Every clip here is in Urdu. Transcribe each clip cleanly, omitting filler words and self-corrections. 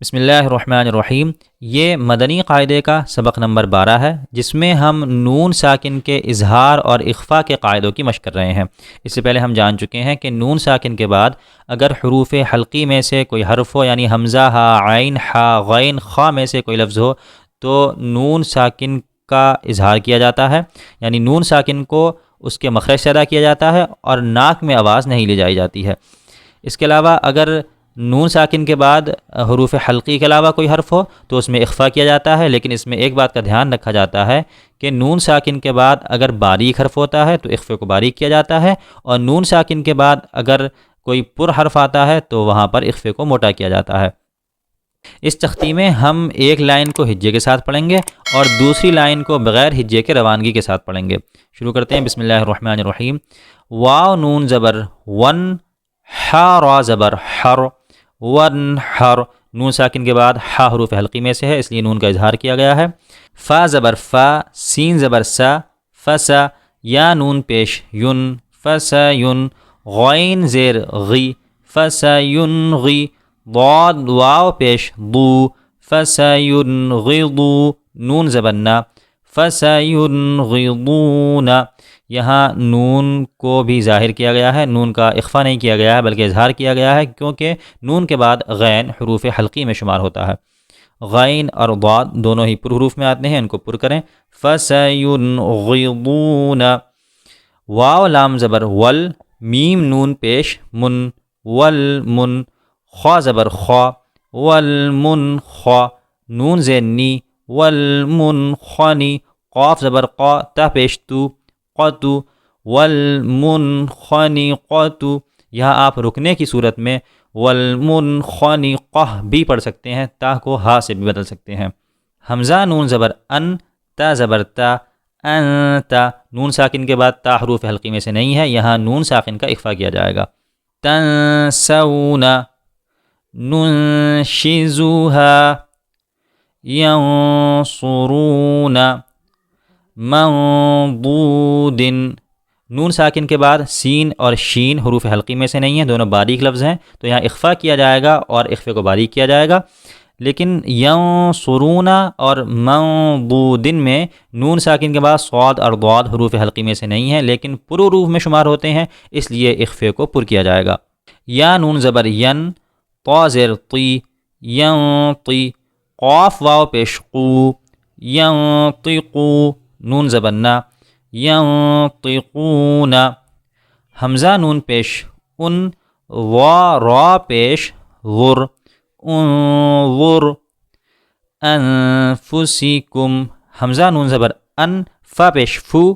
بسم اللہ الرحمن الرحیم۔ یہ مدنی قاعدے کا سبق نمبر 12 ہے، جس میں ہم نون ساکن کے اظہار اور اخفاء کے قاعدوں کی مشق کر رہے ہیں۔ اس سے پہلے ہم جان چکے ہیں کہ نون ساکن کے بعد اگر حروف حلقی میں سے کوئی حرف ہو، یعنی حمزہ، ہا، عین، حا، غین، خا میں سے کوئی لفظ ہو تو نون ساکن کا اظہار کیا جاتا ہے، یعنی نون ساکن کو اس کے مخرج سے ادا کیا جاتا ہے اور ناک میں آواز نہیں لی جائی جاتی ہے۔ اس کے علاوہ اگر نون ساکن کے بعد حروف حلقی کے علاوہ کوئی حرف ہو تو اس میں اخفاء کیا جاتا ہے، لیکن اس میں ایک بات کا دھیان رکھا جاتا ہے کہ نون ساکن کے بعد اگر باریک حرف ہوتا ہے تو اخفے کو باریک کیا جاتا ہے، اور نون ساکن کے بعد اگر کوئی پر حرف آتا ہے تو وہاں پر اخفے کو موٹا کیا جاتا ہے۔ اس تختی میں ہم ایک لائن کو ہجے کے ساتھ پڑھیں گے اور دوسری لائن کو بغیر ہجے کے روانگی کے ساتھ پڑھیں گے۔ شروع کرتے ہیں۔ بسم اللہ الرحمن الرحیم۔ واو نون زبر ون، حا را زبر حر، ونحر۔ نون ساکن کے بعد حا حروف حلقی میں سے ہے، اس لیے نون کا اظہار کیا گیا ہے۔ فا زبر فا، سین زبر سا، فسا۔ یا نون پیش ین، فسین۔ غین زیر غی، فسینغی۔ ضاد واو پیش ضو، فسینغضو۔ نون زبر نا، فسینغضون۔ یہاں نون کو بھی ظاہر کیا گیا ہے، نون کا اخفاء نہیں کیا گیا ہے بلکہ اظہار کیا گیا ہے، کیونکہ نون کے بعد غین حروف حلقی میں شمار ہوتا ہے۔ غین اور ضاد دونوں ہی پر حروف میں آتے ہیں، ان کو پر کریں۔ فسینغضون۔ واو لام زبر ول، میم نون پیش من، والمن۔ خوا زبر خوا، والمنخوا۔ نون زیر نی، والمنخنی۔ قاف زبر قا، تا پیش تو، قتو، والمنخنقۃ۔ یہاں آپ رکنے کی صورت میں والمنخنقۃ بھی پڑھ سکتے ہیں، تا کو ہا سے بھی بدل سکتے ہیں۔ حمزہ نون زبر ان، تا زبر تا، انتا۔ نون ساکن کے بعد تا حروف حلقی میں سے نہیں ہے، یہاں نون ساکن کا اخفاء کیا جائے گا۔ تنسون، ننشزوها، ینصرون، منضود۔ نون ساکن کے بعد سین اور شین حروف حلقی میں سے نہیں ہیں، دونوں باریک لفظ ہیں، تو یہاں اخفاء کیا جائے گا اور اخفے کو باریک کیا جائے گا۔ لیکن ینصرون اور منضود میں نون ساکن کے بعد صاد اور ضاد حروف حلقی میں سے نہیں ہیں، لیکن پر حروف میں شمار ہوتے ہیں، اس لیے اخفے کو پر کیا جائے گا۔ یا نون زبر ین، طا زیر طی، ینطی۔ قاف واو پیش قو، ینطقو۔ نون زبر نا، ینطقون۔ حمزہ نون پیش ان، وا را پیش غر، انظر۔ انفسکم۔ حمزہ نون زبر ان، فا پیش فو،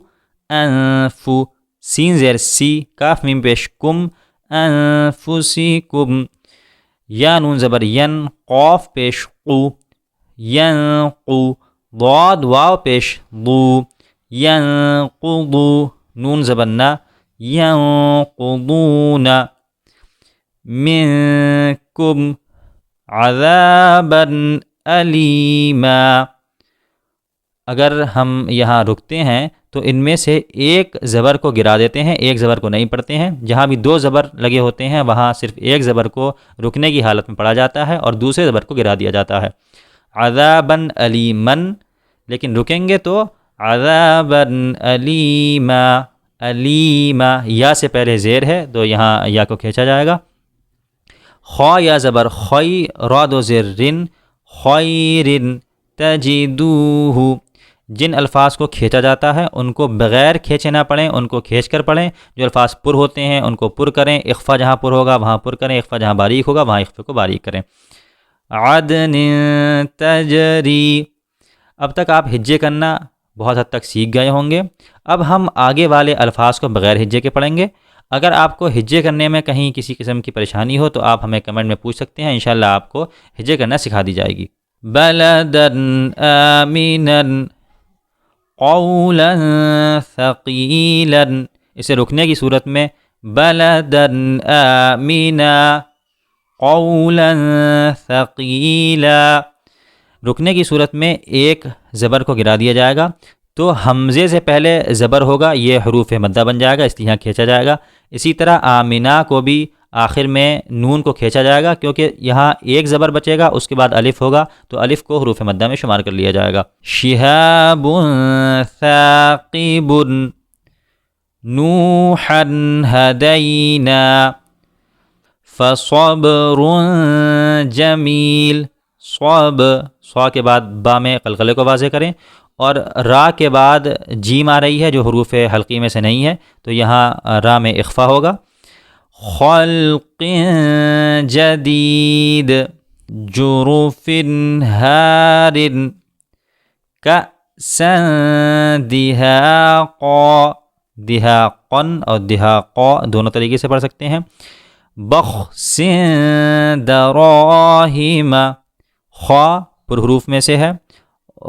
انفو۔ سین زیر سی، کاف میم پیش کم، انفسکم۔ یا نون زبر ین، قاف پیش قو، ینقو۔ ضاد واو پیش ضو، ینقضو۔ نون زبر نا، ینقضون۔ منکم عذابا علیما۔ اگر ہم یہاں رکتے ہیں تو ان میں سے ایک زبر کو گرا دیتے ہیں، ایک زبر کو نہیں پڑھتے ہیں۔ جہاں بھی دو زبر لگے ہوتے ہیں وہاں صرف ایک زبر کو رکنے کی حالت میں پڑھا جاتا ہے اور دوسرے زبر کو گرا دیا جاتا ہے۔ عذابا علیمن، لیکن رکیں گے تو عذابا علیما، علیما۔ یا سے پہلے زیر ہے تو یہاں یا کو کھینچا جائے گا۔ خا یا زبر خی، را دو زیر رن، خیرن۔ تجدوہ۔ جن الفاظ کو کھینچا جاتا ہے ان کو بغیر کھینچے نہ پڑھیں، ان کو کھینچ کر پڑھیں۔ جو الفاظ پر ہوتے ہیں ان کو پر کریں، اخفا جہاں پر ہوگا وہاں پر کریں، اخفا جہاں باریک ہوگا وہاں اخفے کو باریک کریں۔ عدن تجری۔ اب تک آپ ہجے کرنا بہت حد تک سیکھ گئے ہوں گے۔ اب ہم آگے والے الفاظ کو بغیر ہجے کے پڑھیں گے۔ اگر آپ کو ہجے کرنے میں کہیں کسی قسم کی پریشانی ہو تو آپ ہمیں کمنٹ میں پوچھ سکتے ہیں، انشاءاللہ آپ کو ہجے کرنا سکھا دی جائے گی۔ بلدن آمنا، قولا ثقیلا۔ اسے رکنے کی صورت میں بلدن آمنا، قولا ثقیلا۔ رکنے کی صورت میں ایک زبر کو گرا دیا جائے گا تو حمزے سے پہلے زبر ہوگا، یہ حروف مدہ بن جائے گا، اس لیے یہاں کھینچا جائے گا۔ اسی طرح آمینہ کو بھی آخر میں نون کو کھینچا جائے گا، کیونکہ یہاں ایک زبر بچے گا، اس کے بعد الف ہوگا، تو الف کو حروف مدہ میں شمار کر لیا جائے گا۔ شہاب ثاقب نوحا ہدینا فصبر جمیل۔ صا کے بعد با میں قلقلے کو واضح کریں، اور را کے بعد جیم آ رہی ہے جو حروف حلقی میں سے نہیں ہے، تو یہاں را میں اخفا ہوگا۔ خلق جدید جرف ہار کأسا دہاقا، دہاقا اور دہاقا دونوں طریقے سے پڑھ سکتے ہیں۔ بخس دراہم، خا پر حروف میں سے ہے،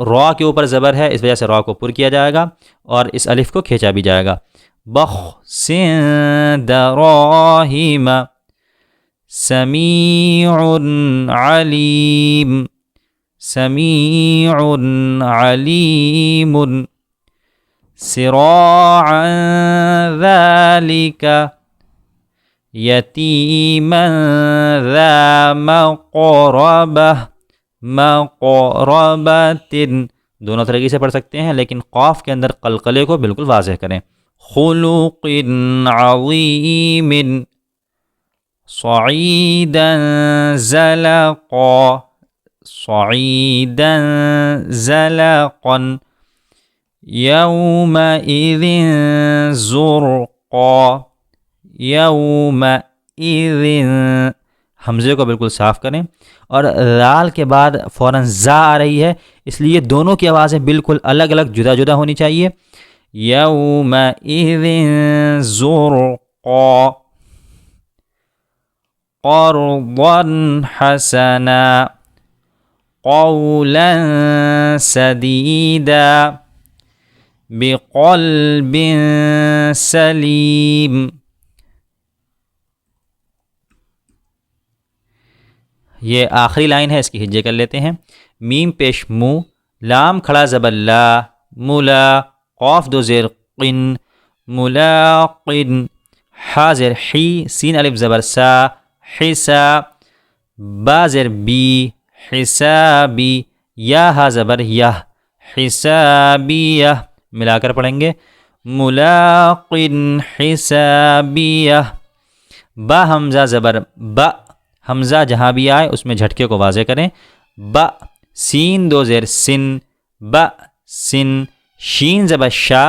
را کے اوپر زبر ہے، اس وجہ سے را کو پر کیا جائے گا اور اس الف کو کھینچا بھی جائے گا۔ بخس دراہم سمیع علیم، سمیع علیم صراعا ذلك یتیما ذا مقربہ، مقربۃ دونوں طریقے سے پڑھ سکتے ہیں، لیکن قاف کے اندر قلقلے کو بالکل واضح کریں۔ خلق عظیم صعیدا زلقا، صعیدا زلقا یومئذ زرقا، یومئذ حمزے کو بالکل صاف کریں، اور لال کے بعد فوراً زا آ رہی ہے، اس لیے دونوں کی آوازیں بالکل الگ الگ جدا جدا ہونی چاہیے۔ یومئذ زرقا قرضا حسنا قولا سدیدا بقلب سلیم۔ یہ آخری لائن ہے، اس کی ہجے کر لیتے ہیں۔ میم پیش مو، لام کھڑا زبر لا، ملا، قاف دو زیر قن، ملاقن، حا زیر حی، سین الف زبر سا، حسا، با زیر بی، حسابی، یا ہا زبر یح، حسابیہ، ملا کر پڑھیں گے ملاقن حسابیہ۔ با حمزہ زبر با، حمزہ جہاں بھی آئے اس میں جھٹکے کو واضح کریں۔ با، سین دو زیر سن، با سن، شین زبر شا،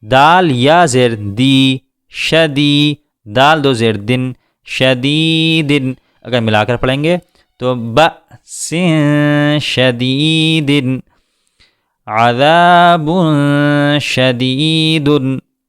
دال یا زیر دی، شدی، دال دو زیر دن، شدیدن، اگر ملا کر پڑھیں گے تو با سن شدیدن، عذاب شدید،